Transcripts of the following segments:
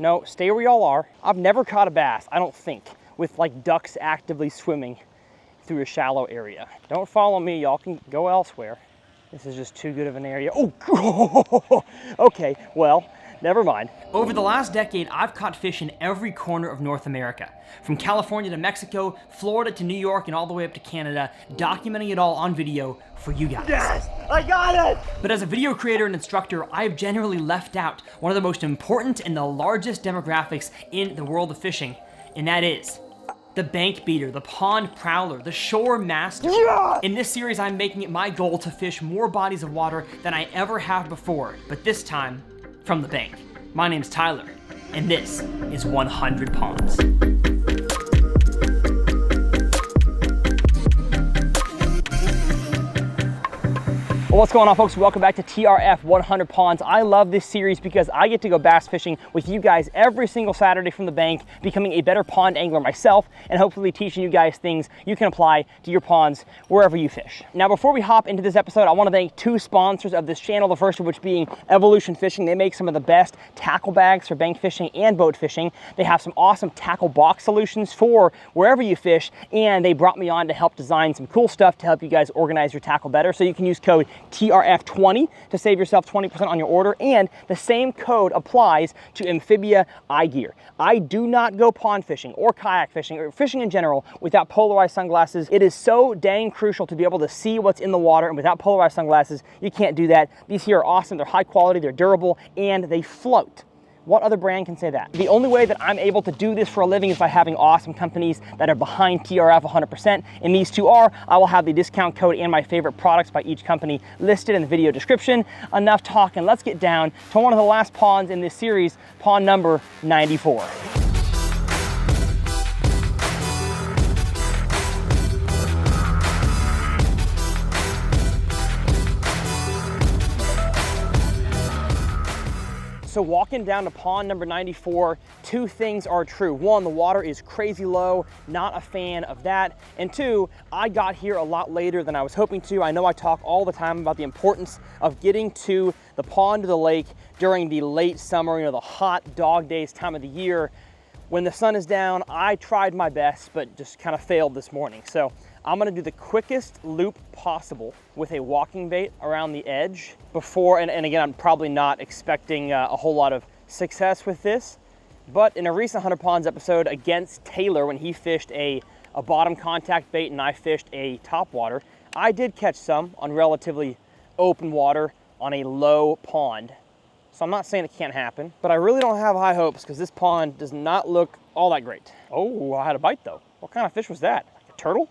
No, stay where y'all are. I've never caught a bass, I don't think, with like ducks actively swimming through a shallow area. Don't follow me, y'all can go elsewhere. This is just too good of an area. Oh, okay, well, never mind. Over the last decade, I've caught fish in every corner of North America. From California to Mexico, Florida to New York, and all the way up to Canada, documenting it all on video for you guys. Yes, I got it! But as a video creator and instructor, I have generally left out one of the most important and the largest demographics in the world of fishing, and that is the bank beater, the pond prowler, the shore master. Yeah! In this series, I'm making it my goal to fish more bodies of water than I ever have before, but this time, from the bank. My name's Tyler, and this is 100 Ponds. Well, what's going on, folks? Welcome back to TRF 100 Ponds. I love this series because I get to go bass fishing with you guys every single Saturday from the bank, becoming a better pond angler myself, and hopefully teaching you guys things you can apply to your ponds wherever you fish. Now, before we hop into this episode, I want to thank two sponsors of this channel, the first of which being Evolution Fishing. They make some of the best tackle bags for bank fishing and boat fishing. They have some awesome tackle box solutions for wherever you fish, and they brought me on to help design some cool stuff to help you guys organize your tackle better. So you can use code TRF20 to save yourself 20% on your order, and the same code applies to Amphibia Eyegear. I do not go pond fishing or kayak fishing or fishing in general without polarized sunglasses. It is so dang crucial to be able to see what's in the water, and without polarized sunglasses, you can't do that. These here are awesome, they're high quality, they're durable, and they float. What other brand can say that? The only way that I'm able to do this for a living is by having awesome companies that are behind TRF 100%, and these two are. I will have the discount code and my favorite products by each company listed in the video description. Enough talking, let's get down to one of the last ponds in this series, pond number 94. So walking down to pond number 94, two things are true. One, the water is crazy low, not a fan of that. And two, I got here a lot later than I was hoping to. I know I talk all the time about the importance of getting to the pond or the lake during the late summer, the hot dog days time of the year. When the sun is down, I tried my best, but just kind of failed this morning. So I'm gonna do the quickest loop possible with a walking bait around the edge before, and again, I'm probably not expecting a whole lot of success with this, but in a recent 100 Ponds episode against Taylor, when he fished a bottom contact bait and I fished a top water, I did catch some on relatively open water on a low pond. So I'm not saying it can't happen, but I really don't have high hopes because this pond does not look all that great. Oh, I had a bite though. What kind of fish was that? Like a turtle?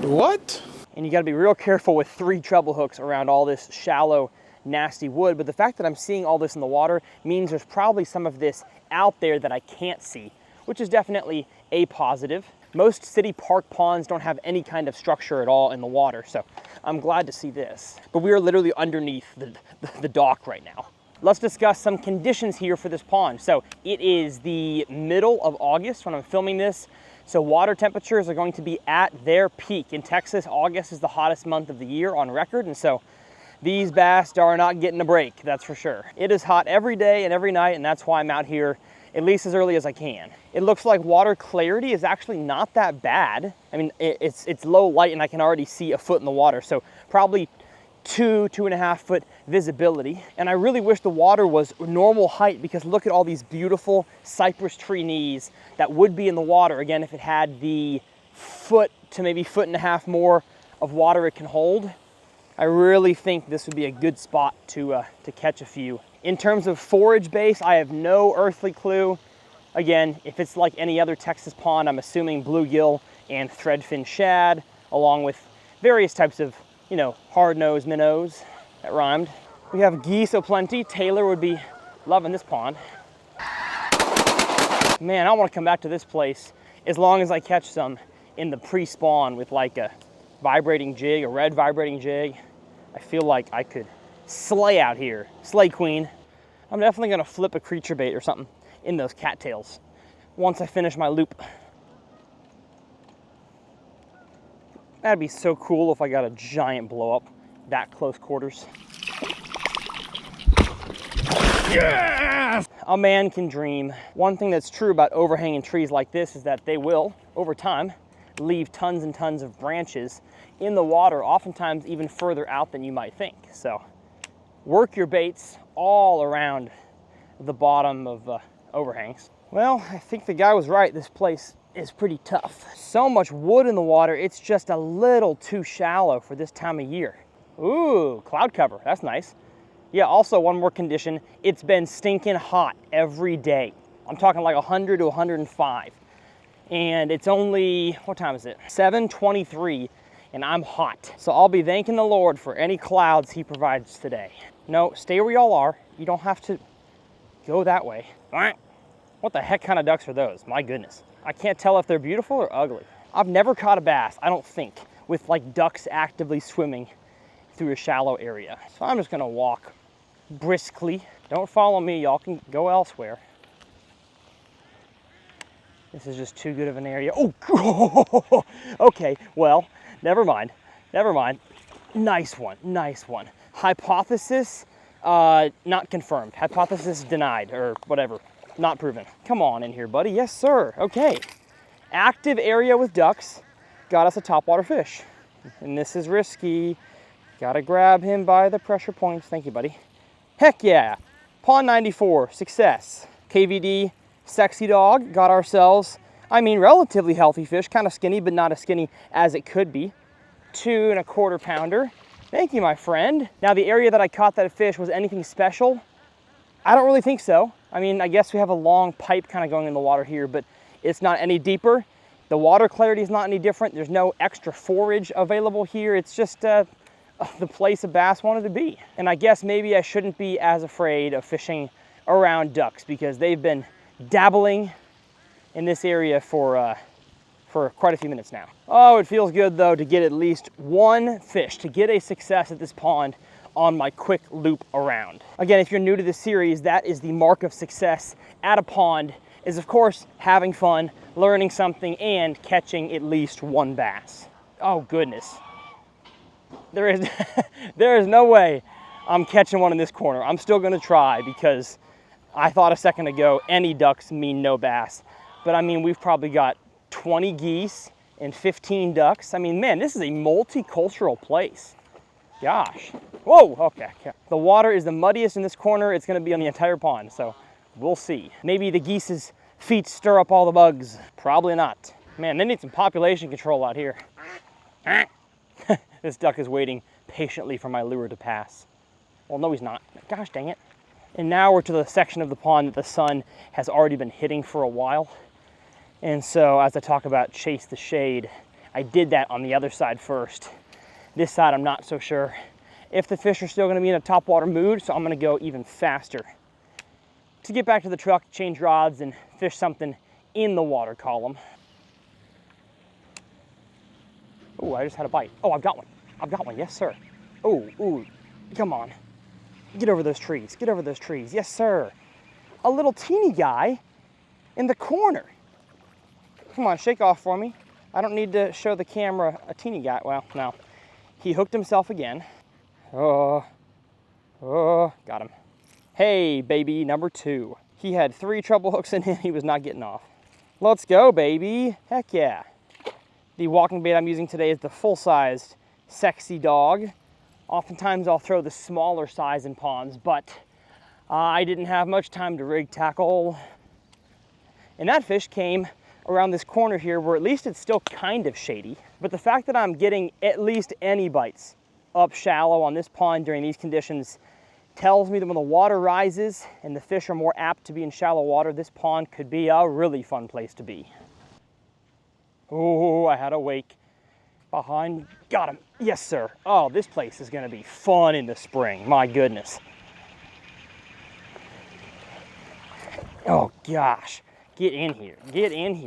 What? And you gotta be real careful with 3 treble hooks around all this shallow, nasty wood. But the fact that I'm seeing all this in the water means there's probably some of this out there that I can't see, which is definitely a positive. Most city park ponds don't have any kind of structure at all in the water, so I'm glad to see this. But we are literally underneath the dock right now. Let's discuss some conditions here for this pond. So it is the middle of August when I'm filming this. So water temperatures are going to be at their peak. In Texas, August is the hottest month of the year on record. And so these bass are not getting a break, that's for sure. It is hot every day and every night, and that's why I'm out here at least as early as I can. It looks like water clarity is actually not that bad. I mean, it's low light and I can already see a foot in the water. So probably 2.5 foot visibility. And I really wish the water was normal height, because look at all these beautiful cypress tree knees that would be in the water, again, if it had the foot to maybe 1.5 foot more of water it can hold. I really think this would be a good spot to catch a few. In terms of forage base, I have no earthly clue. Again, if it's like any other Texas pond, I'm assuming bluegill and threadfin shad, along with various types of hard-nosed minnows. That rhymed. We have geese aplenty. Taylor would be loving this pond. Man, I want to come back to this place as long as I catch some in the pre-spawn with like a vibrating jig, a red vibrating jig. I feel like I could slay out here. Slay queen. I'm definitely gonna flip a creature bait or something in those cattails once I finish my loop. That'd be so cool if I got a giant blow up that close quarters. Yes! A man can dream. One thing that's true about overhanging trees like this is that they will, over time, leave tons and tons of branches in the water, oftentimes even further out than you might think. So work your baits all around the bottom of overhangs. Well, I think the guy was right. This place is pretty tough. So much wood in the water, it's just a little too shallow for this time of year. Ooh, cloud cover, that's nice. Yeah, also one more condition, it's been stinking hot every day. I'm talking like 100 to 105. And it's only, what time is it? 7:23, and I'm hot. So I'll be thanking the Lord for any clouds he provides today. No, stay where y'all are. You don't have to go that way. What the heck kind of ducks are those? My goodness. I can't tell if they're beautiful or ugly. I've never caught a bass, I don't think, with like ducks actively swimming through a shallow area. So I'm just gonna walk briskly. Don't follow me, y'all can go elsewhere. This is just too good of an area. Oh, okay, well, never mind. Nice one, nice one. Hypothesis, not confirmed. Hypothesis denied, or whatever, not proven. Come on in here, buddy. Yes, sir, okay. Active area with ducks got us a topwater fish. And this is risky. Gotta grab him by the pressure points. Thank you, buddy. Heck yeah, pond 94, success. KVD, sexy dog, got ourselves, I mean, relatively healthy fish, kind of skinny, but not as skinny as it could be. 2 1/4 pounder. Thank you, my friend. Now, the area that I caught that fish was anything special? I don't really think so. I mean, I guess we have a long pipe kind of going in the water here, but it's not any deeper. The water clarity is not any different. There's no extra forage available here. It's just the place a bass wanted to be. And I guess maybe I shouldn't be as afraid of fishing around ducks because they've been dabbling in this area for quite a few minutes now. Oh, it feels good though to get at least one fish, to get a success at this pond on my quick loop around. Again, if you're new to this series, that is the mark of success at a pond, is of course having fun, learning something, and catching at least one bass. Oh goodness. There is no way I'm catching one in this corner. I'm still gonna try because I thought a second ago any ducks mean no bass. But I mean, we've probably got 20 geese and 15 ducks. I mean, man, this is a multicultural place. Gosh. Whoa, okay. The water is the muddiest in this corner it's gonna be on the entire pond, so we'll see. Maybe the geese's feet stir up all the bugs. Probably not. Man, they need some population control out here. This duck is waiting patiently for my lure to pass. Well, no, he's not. Gosh dang it. And now we're to the section of the pond that the sun has already been hitting for a while. And so as I talk about chase the shade, I did that on the other side first. This side, I'm not so sure if the fish are still gonna be in a topwater mood, so I'm gonna go even faster to get back to the truck, change rods, and fish something in the water column. Oh, I just had a bite. Oh, I've got one, yes sir. Oh, ooh, come on. Get over those trees, get over those trees, yes sir. A little teeny guy in the corner. Come on, shake off for me. I don't need to show the camera a teeny guy. Well, no. He hooked himself again. Oh, got him. Hey, baby, number 2. He had 3 treble hooks in him, he was not getting off. Let's go, baby, heck yeah. The walking bait I'm using today is the full-sized sexy dog. Oftentimes I'll throw the smaller size in ponds, but I didn't have much time to rig tackle. And that fish came around this corner here where at least it's still kind of shady. But the fact that I'm getting at least any bites up shallow on this pond during these conditions tells me that when the water rises and the fish are more apt to be in shallow water, this pond could be a really fun place to be. Oh, I had a wake behind, got him, yes sir. Oh, this place is gonna be fun in the spring, my goodness. Oh gosh, get in here,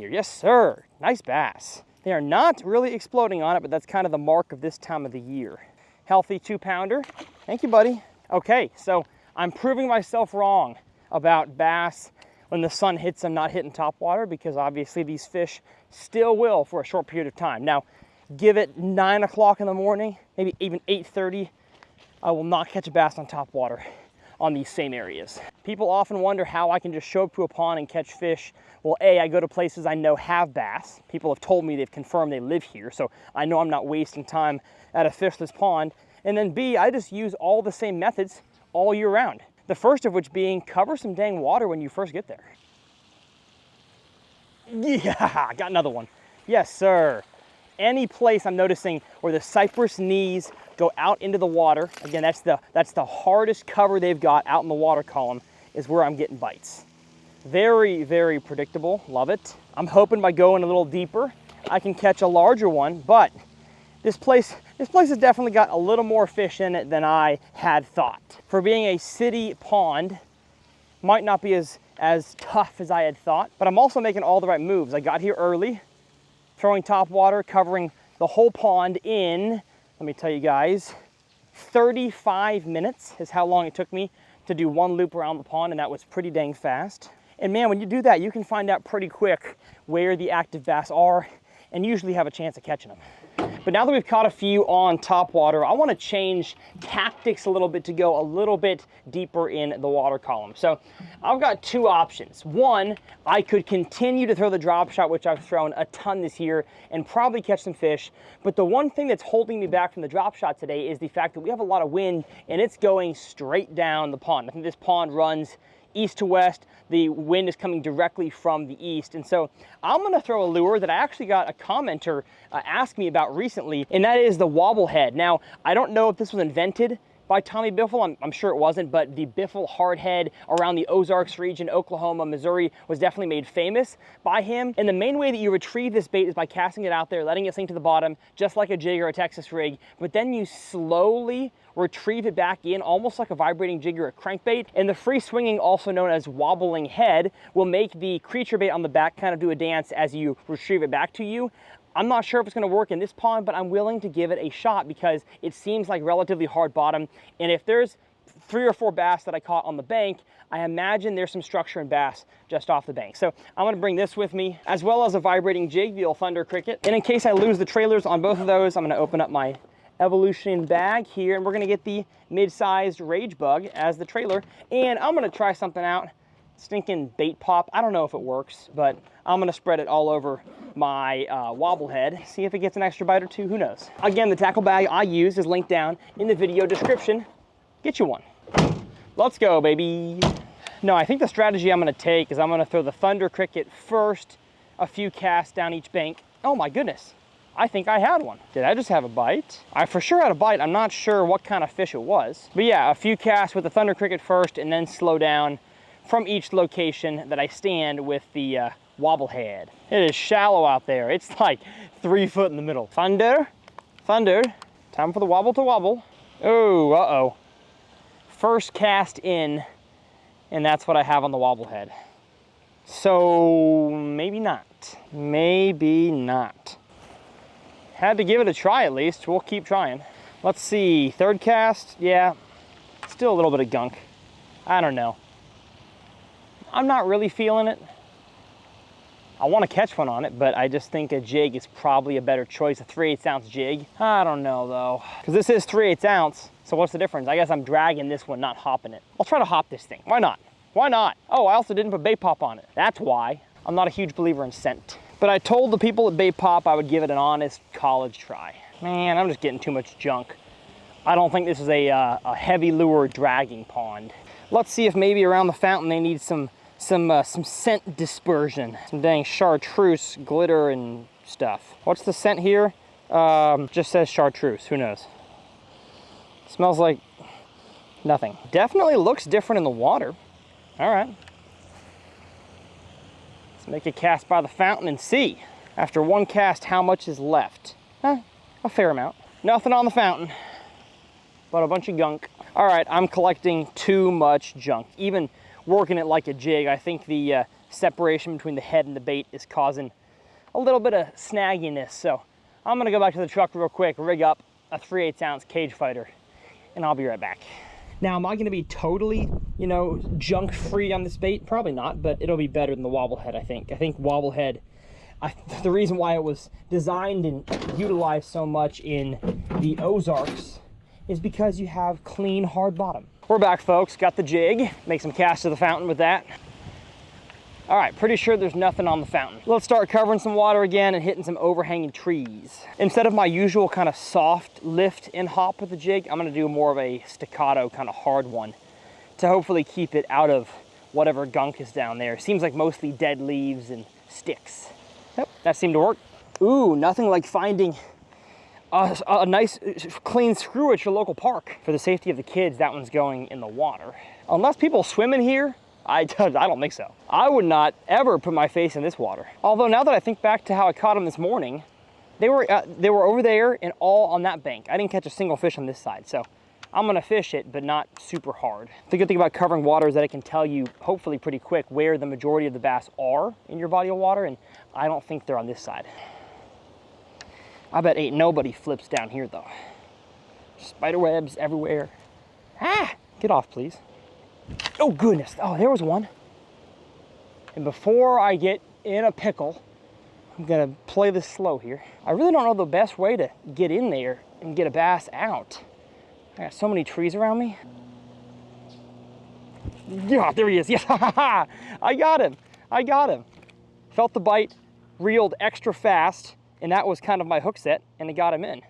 yes sir, nice bass. They are not really exploding on it, but that's kind of the mark of this time of the year. Healthy 2-pounder, thank you buddy. Okay, so I'm proving myself wrong about bass when the sun hits them not hitting topwater, because obviously these fish still will for a short period of time. Now, give it 9 o'clock in the morning, maybe even 8:30, I will not catch a bass on topwater on these same areas. People often wonder how I can just show up to a pond and catch fish. Well, A, I go to places I know have bass. People have told me, they've confirmed they live here, so I know I'm not wasting time at a fishless pond. And then B, I just use all the same methods all year round. The first of which being cover some dang water when you first get there. Yeah, got another one. Yes, sir. Any place I'm noticing where the cypress knees go out into the water, again, that's the hardest cover they've got out in the water column, is where I'm getting bites. Very, very predictable, love it. I'm hoping by going a little deeper, I can catch a larger one, but this place has definitely got a little more fish in it than I had thought. For being a city pond, might not be as tough as I had thought, but I'm also making all the right moves. I got here early, throwing top water, covering the whole pond in, let me tell you guys, 35 minutes is how long it took me to do one loop around the pond, and that was pretty dang fast. And man, when you do that, you can find out pretty quick where the active bass are and usually have a chance of catching them. But now that we've caught a few on top water, I want to change tactics a little bit to go a little bit deeper in the water column. So I've got two options. One, I could continue to throw the drop shot, which I've thrown a ton this year, and probably catch some fish. But the one thing that's holding me back from the drop shot today is the fact that we have a lot of wind and it's going straight down the pond. I think this pond runs east to west. The wind is coming directly from the east. And so I'm gonna throw a lure that I actually got a commenter ask me about recently, and that is the wobble head. Now, I don't know if this was invented by Tommy Biffle, I'm sure it wasn't, but the Biffle hard head around the Ozarks region, Oklahoma, Missouri, was definitely made famous by him. And the main way that you retrieve this bait is by casting it out there, letting it sink to the bottom, just like a jig or a Texas rig, but then you slowly retrieve it back in, almost like a vibrating jig or a crankbait. And the free swinging, also known as wobbling head, will make the creature bait on the back kind of do a dance as you retrieve it back to you. I'm not sure if it's gonna work in this pond, but I'm willing to give it a shot because it seems like relatively hard bottom. And if there's 3 or 4 bass that I caught on the bank, I imagine there's some structure in bass just off the bank. So I'm gonna bring this with me, as well as a vibrating jig, the old Thunder Cricket. And in case I lose the trailers on both of those, I'm gonna open up my Evolution bag here, and we're gonna get the mid-sized Rage Bug as the trailer. And I'm gonna try something out. Stinking bait pop. I don't know if it works, but I'm gonna spread it all over my wobble head. See if it gets an extra bite or two, who knows. Again, the tackle bag I use is linked down in the video description. Get you one. Let's go, baby. No, I think the strategy I'm gonna take is I'm gonna throw the Thunder Cricket first, a few casts down each bank. Oh my goodness, I think I had one. Did I just have a bite? I for sure had a bite. I'm not sure what kind of fish it was. But yeah, a few casts with the Thunder Cricket first and then slow down from each location that I stand with the wobble head. It is shallow out there. It's like 3 foot in the middle. Thunder, Thunder. Time for the wobble to wobble. Oh, uh-oh. First cast in, and that's what I have on the wobble head. So maybe not. Maybe not. Had to give it a try at least. We'll keep trying. Let's see, third cast, yeah, still a little bit of gunk. I don't know. I'm not really feeling it. I want to catch one on it, but I just think a jig is probably a better choice, a 3/8 ounce jig. I don't know though, because this is 3/8 ounce, so what's the difference? I guess I'm dragging this one, not hopping it. I'll try to hop this thing, why not? Why not? Oh, I also didn't put bait pop on it. That's why. I'm not a huge believer in scent. But I told the people at Bait Pop I would give it an honest college try. Man, I'm just getting too much junk. I don't think this is a heavy lure dragging pond. Let's see if maybe around the fountain they need some scent dispersion. Some dang chartreuse glitter and stuff. What's the scent here? Just says chartreuse, who knows? Smells like nothing. Definitely looks different in the water. All right. Let's make a cast by the fountain and see. After one cast, how much is left? A fair amount. Nothing on the fountain, but a bunch of gunk. All right, I'm collecting too much junk. Even working it like a jig, I think the separation between the head and the bait is causing a little bit of snagginess. So I'm gonna go back to the truck real quick, rig up a 3/8 ounce cage fighter, and I'll be right back. Now, am I gonna be totally, you know, junk free on this bait? Probably not, but it'll be better than the wobble head, I think. I think wobble head, the reason why it was designed and utilized so much in the Ozarks is because you have clean, hard bottom. We're back, folks. Got the jig. Make some casts to the fountain with that. All right, pretty sure there's nothing on the fountain. Let's start covering some water again and hitting some overhanging trees. Instead of my usual kind of soft lift and hop with the jig, I'm gonna do more of a staccato kind of hard one to hopefully keep it out of whatever gunk is down there. Seems like mostly dead leaves and sticks. Yep, that seemed to work. Ooh, nothing like finding a nice clean screw at your local park. For the safety of the kids, that one's going in the water. Unless people swim in here, I don't think so. I would not ever put my face in this water. Although now that I think back to how I caught them this morning, they were over there and all on that bank. I didn't catch a single fish on this side, so I'm gonna fish it, but not super hard. The good thing about covering water is that it can tell you, hopefully pretty quick, where the majority of the bass are in your body of water, and I don't think they're on this side. I bet ain't nobody flips down here though. Spider webs everywhere. Ah, get off please. Oh goodness, oh there was one. And before I get in a pickle, I'm gonna play this slow here. I really don't know the best way to get in there and get a bass out. I got so many trees around me. Yeah, there he is, yes, I got him, I got him. Felt the bite, reeled extra fast, and that was kind of my hook set, and it got him in.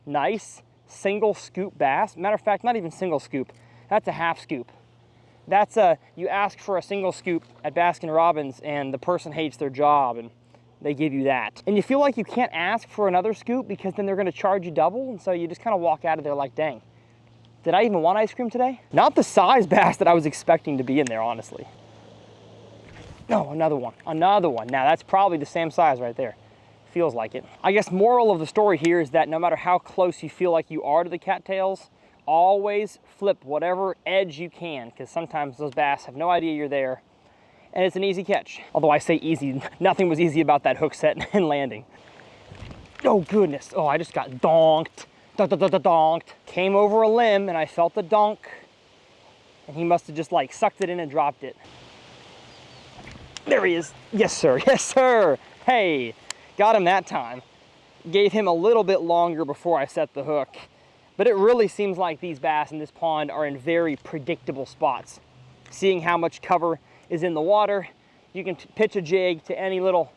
Nice single scoop bass. Matter of fact, not even single scoop, that's a half scoop. That's you ask for a single scoop at Baskin Robbins and the person hates their job and they give you that. And you feel like you can't ask for another scoop because then they're gonna charge you double, and so you just kind of walk out of there like, dang, did I even want ice cream today? Not the size bass that I was expecting to be in there, honestly. No, another one, another one. Now that's probably the same size right there. Feels like it. I guess moral of the story here is that no matter how close you feel like you are to the cattails, always flip whatever edge you can, because sometimes those bass have no idea you're there, and it's an easy catch. Although I say easy, nothing was easy about that hook set and landing. Oh goodness, oh I just got donked, donked. Came over a limb and I felt the donk, and he must have just like sucked it in and dropped it. There he is, yes sir, yes sir. Hey, got him that time. Gave him a little bit longer before I set the hook. But it really seems like these bass in this pond are in very predictable spots. Seeing how much cover is in the water, you can pitch a jig to any little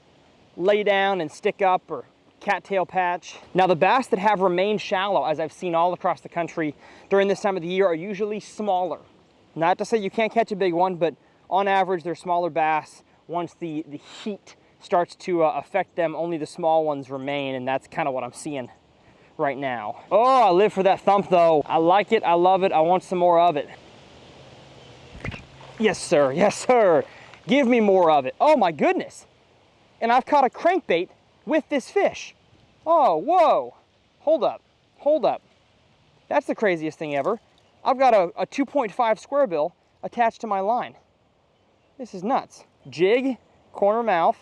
lay down and stick up or cattail patch. Now the bass that have remained shallow, as I've seen all across the country during this time of the year, are usually smaller. Not to say you can't catch a big one, but on average they're smaller bass. Once the heat starts to affect them, only the small ones remain, and that's kind of what I'm seeing right now. Oh, I live for that thump though. I like it, I love it, I want some more of it. Yes sir, yes sir. Give me more of it. Oh my goodness. And I've caught a crankbait with this fish. Oh, whoa. Hold up, hold up. That's the craziest thing ever. I've got a 2.5 square bill attached to my line. This is nuts. Jig, corner mouth.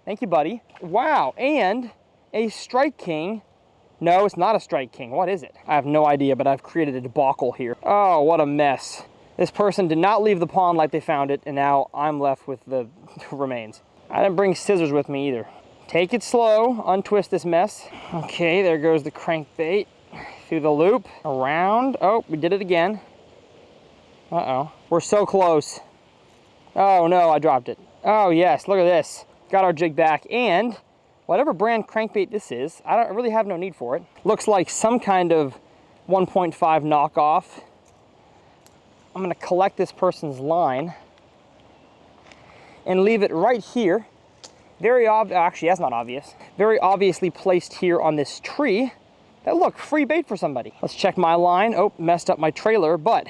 Thank you, buddy. Wow, and a Strike King. No, it's not a Strike King. What is it? I have no idea, but I've created a debacle here. Oh, what a mess. This person did not leave the pond like they found it, and now I'm left with the remains. I didn't bring scissors with me either. Take it slow, untwist this mess. Okay, there goes the crankbait. Through the loop, around. Oh, we did it again. Uh-oh, we're so close. Oh no, I dropped it. Oh yes, look at this. Got our jig back, and whatever brand crankbait this is, I really have no need for it. Looks like some kind of 1.5 knockoff. I'm gonna collect this person's line and leave it right here. Actually, that's not obvious. Very obviously placed here on this tree. That look, free bait for somebody. Let's check my line. Oh, messed up my trailer, but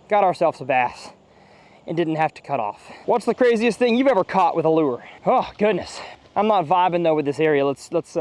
got ourselves a bass and didn't have to cut off. What's the craziest thing you've ever caught with a lure? Oh goodness. I'm not vibing though with this area. Let's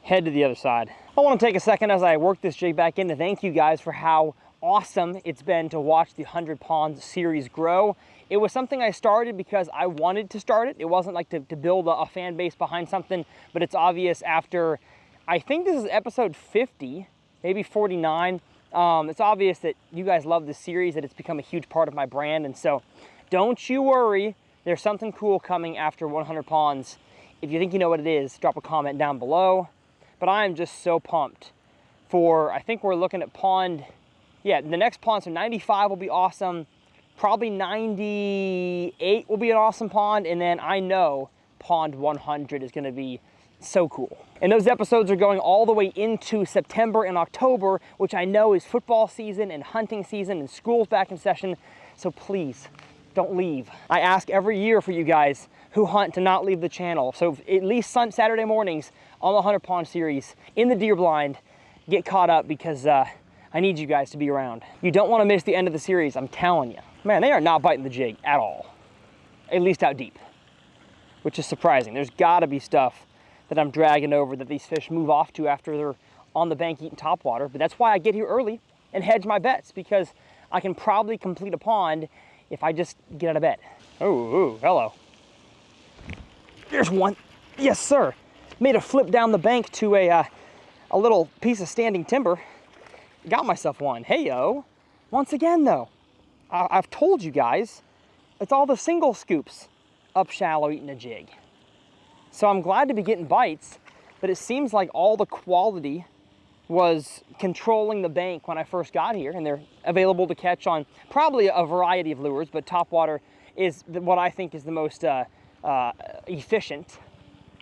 head to the other side. I want to take a second as I work this jig back in to thank you guys for how awesome it's been to watch the 100 Ponds series grow. It was something I started because I wanted to start it. It wasn't like to build a fan base behind something, but it's obvious after, I think this is episode 50, maybe 49. It's obvious that you guys love this series, that it's become a huge part of my brand, and so don't you worry, there's something cool coming after 100 Ponds. If you think you know what it is, drop a comment down below. But I am just so pumped for, I think we're looking at pond, yeah, the next pond, so 95 will be awesome. Probably 98 will be an awesome pond, and then I know pond 100 is gonna be so cool. And those episodes are going all the way into September and October, which I know is football season and hunting season and school's back in session. So please, don't leave. I ask every year for you guys who hunt to not leave the channel. So at least Saturday mornings on the 100 Pond series in the deer blind, get caught up because I need you guys to be around. You don't want to miss the end of the series, I'm telling you. Man, they are not biting the jig at all, at least out deep, which is surprising. There's gotta be stuff that I'm dragging over that these fish move off to after they're on the bank eating topwater. But that's why I get here early and hedge my bets, because I can probably complete a pond if I just get out of bed. Oh, hello. There's one. Yes, sir. Made a flip down the bank to a little piece of standing timber. Got myself one. Hey-yo. Once again, though, I've told you guys, it's all the single scoops up shallow eating a jig. So I'm glad to be getting bites, but it seems like all the quality was controlling the bank when I first got here, and they're available to catch on probably a variety of lures, but topwater is what I think is the most efficient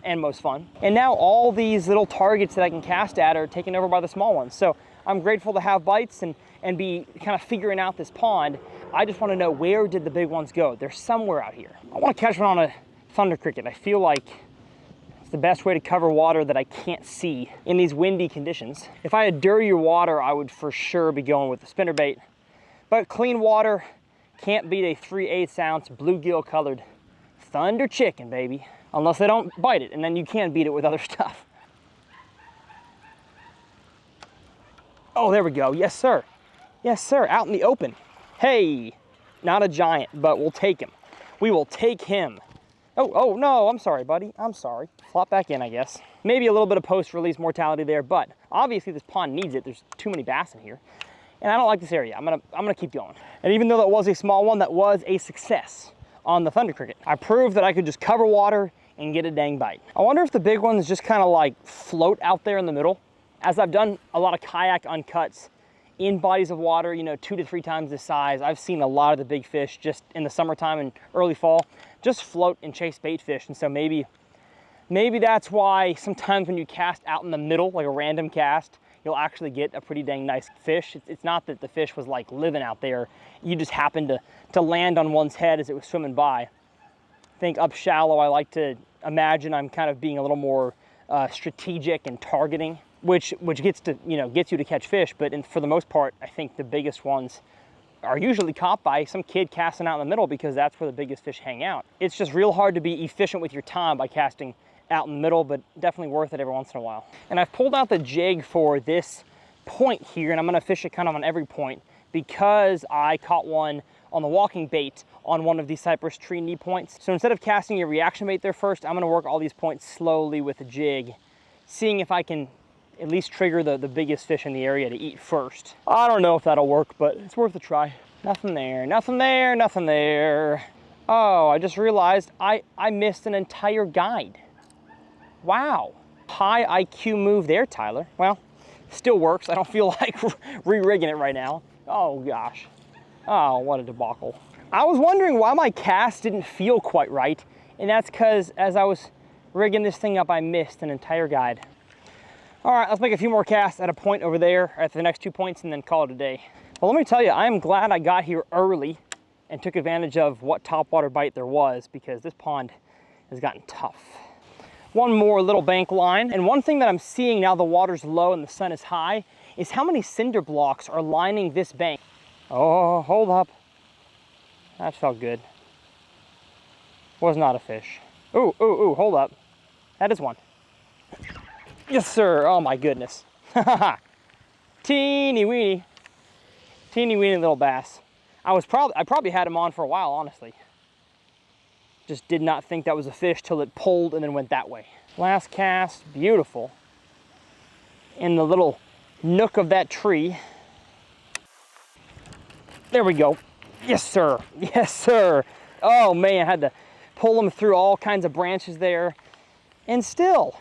and most fun. And now all these little targets that I can cast at are taken over by the small ones. So I'm grateful to have bites and be kind of figuring out this pond. I just want to know, where did the big ones go? They're somewhere out here. I want to catch one on a thunder cricket. I feel like the best way to cover water that I can't see in these windy conditions. If I had dirtier water, I would for sure be going with the spinnerbait. But clean water can't beat a 3/8 ounce bluegill colored thunder chicken, baby. Unless they don't bite it, and then you can beat it with other stuff. Oh, there we go. Yes, sir. Yes, sir. Out in the open. Hey, not a giant, but we'll take him. We will take him. Oh, no, I'm sorry, buddy. I'm sorry. Flop back in, I guess. Maybe a little bit of post-release mortality there, but obviously this pond needs it. There's too many bass in here. And I don't like this area. I'm gonna keep going. And even though that was a small one, that was a success on the thunder cricket. I proved that I could just cover water and get a dang bite. I wonder if the big ones just kind of like float out there in the middle. As I've done a lot of kayak uncuts in bodies of water, you know, 2 to 3 times this size, I've seen a lot of the big fish just in the summertime and early fall just float and chase bait fish. And so maybe that's why sometimes when you cast out in the middle, like a random cast, you'll actually get a pretty dang nice fish. It's not that the fish was like living out there. You just happened to land on one's head as it was swimming by. I think up shallow, I like to imagine I'm kind of being a little more strategic and targeting, which gets you to catch fish. But for the most part, I think the biggest ones are usually caught by some kid casting out in the middle, because that's where the biggest fish hang out. It's just real hard to be efficient with your time by casting out in the middle, but definitely worth it every once in a while. And I've pulled out the jig for this point here, and I'm gonna fish it kind of on every point, because I caught one on the walking bait on one of these cypress tree knee points. So instead of casting a reaction bait there first, I'm gonna work all these points slowly with the jig, seeing if I can at least trigger the biggest fish in the area to eat first. I don't know if that'll work, but it's worth a try. Nothing there, nothing there, nothing there. Oh, I just realized I missed an entire guide. Wow. High IQ move there, Tyler. Well, still works. I don't feel like re-rigging it right now. Oh gosh. Oh, what a debacle. I was wondering why my cast didn't feel quite right, and that's because as I was rigging this thing up, I missed an entire guide. All right, let's make a few more casts at a point over there, at the next 2 points, and then call it a day. Well, let me tell you, I am glad I got here early and took advantage of what topwater bite there was, because this pond has gotten tough. One more little bank line, and one thing that I'm seeing now the water's low and the sun is high is how many cinder blocks are lining this bank. Oh, hold up. That felt good. Was not a fish. Ooh, ooh, ooh, hold up. That is one. Yes, sir. Oh my goodness. Teeny weeny little bass. I probably had him on for a while, honestly. Just did not think that was a fish till it pulled and then went that way. Last cast, beautiful. In the little nook of that tree. There we go. Yes, sir. Yes, sir. Oh man, I had to pull him through all kinds of branches there. And still,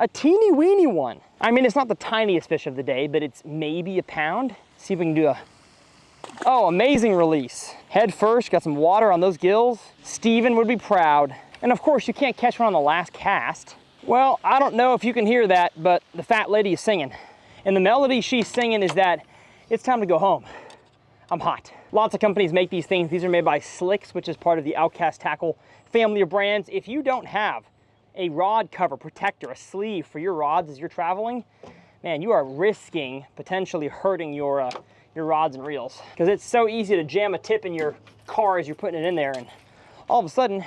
a teeny weeny one. I mean, it's not the tiniest fish of the day, but it's maybe a pound. See if we can do a, oh, amazing release. Head first, got some water on those gills. Steven would be proud. And of course, you can't catch one on the last cast. Well, I don't know if you can hear that, but the fat lady is singing. And the melody she's singing is that it's time to go home. I'm hot. Lots of companies make these things. These are made by Slicks, which is part of the Outcast Tackle family of brands. If you don't have a rod cover protector, a sleeve for your rods as you're traveling, man, you are risking potentially hurting your rods and reels, because it's so easy to jam a tip in your car as you're putting it in there, and all of a sudden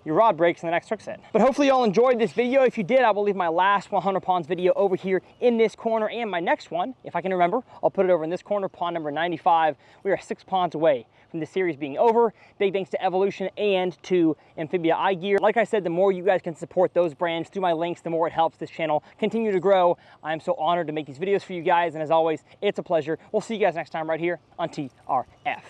your rod breaks in the next hook set. But hopefully y'all enjoyed this video. If you did, I will leave my last 100 ponds video over here in this corner, and my next one, if I can remember, I'll put it over in this corner, pond number 95. We are 6 ponds away from this series being over. Big thanks to Evolution and to Amphibia Eyegear. Like I said, the more you guys can support those brands through my links, the more it helps this channel continue to grow. I'm so honored to make these videos for you guys, and as always, it's a pleasure. We'll see you guys next time right here on TRF.